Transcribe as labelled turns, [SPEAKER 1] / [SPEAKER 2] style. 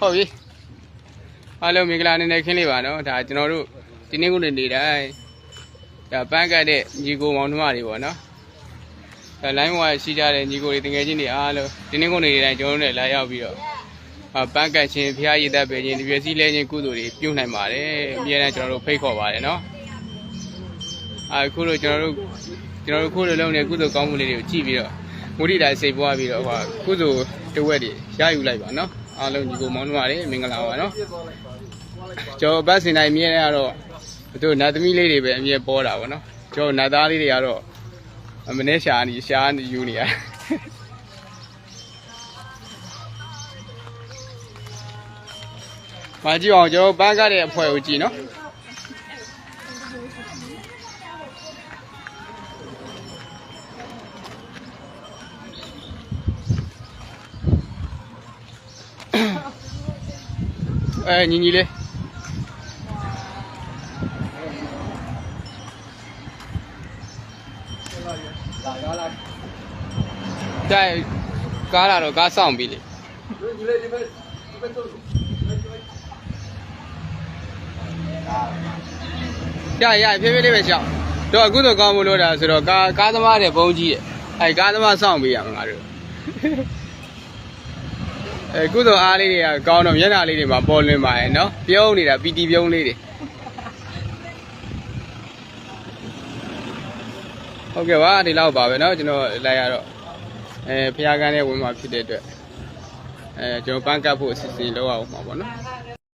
[SPEAKER 1] ဟုတ်ပြီအားလုံးမင်္ဂလာနေ့နဲ့ခင်းလေးပါနော်ဒါကျွန်တော်တို့ဒီနေ့ခုနေနေတိုင်းဒါပန်းကတ်တဲ့ညီကိုမောင်နှမတွေပေါ့နော်ဒါလိုင်းဝါရှိကြတဲ့ညီကိုတွေတကယ်ချင်းတွေအားလုံးဒီနေ့ခုနေနေတိုင်းကျွန်တော်တို့လည်းလာရောက်ပြီးတော့ပန်းကတ်ချင်းဖျားရည်သက်ပဲချင်းဒီပြည့်စည်လဲချင်းကုသိုလ်တွေပြုနိုင်ပါတယ်အများနဲ့ကျွန်တော်တို့ဖိတ်ခေါ်ပါတယ်နော်အခုလိုကျွန်တော်တို့ခုလိုလုံးနေကုသိုလ်ကောင်းမှုလေးတွေကိုကြည့်ပြီးတော့မုဒိတာစိတ်ပွားပြီးတော့ကုသိုလ်တဝက်တွေရယူလိုက်ပါနော်အားလုံးညီကိုမောင်နှမတွေမင်္ဂလာပါနော်ကျွန်တော်ဘတ်စင်တိုင်းမြဲရတော့တို့နတ်သမီးလေးတွေပဲအမြဲပေါ်တာပေါ့နော်ကျွန်တော်နတ်သားလေးတွေကတော့မနေ့ရှာနေယူနေရမကြည့်အောင်ကျွန်တော်ပန်းကားတဲ့အဖွဲကိုကြည့်နော်ညီလေး在ကားလာတော့ကားဆောင်ပြီလေရဖြည်းဖြည်းလေးပဲရှောက်တော့အခုတော့ကောင်းမလို့တာဆိုတော့ကားသမားတဲ့ဘုံကြီးရဲ့ကားသမားဆောင်ပေးရမှာငါတို့ကုသိုလ်အားလေးတွေကကောင်းတော့မျက်နှာလေးတွေမှာပေါ်လွင်ပါရဲ့နော်ပြုံးနေတာပီတီပြုံးလေးတွေဟုတ်ကဲ့ပါဒီလောက်ပါပဲเนาะကျွန်တော်လိုက်ရတော့ဖျားကန်းနဲ့ဝင်มาဖြစ်တဲ့အတွက်ကျွန်တော်ပန်းကတ်ဖို့အစီအစဉ်လုပ်အောင်ပါပေါ့နော်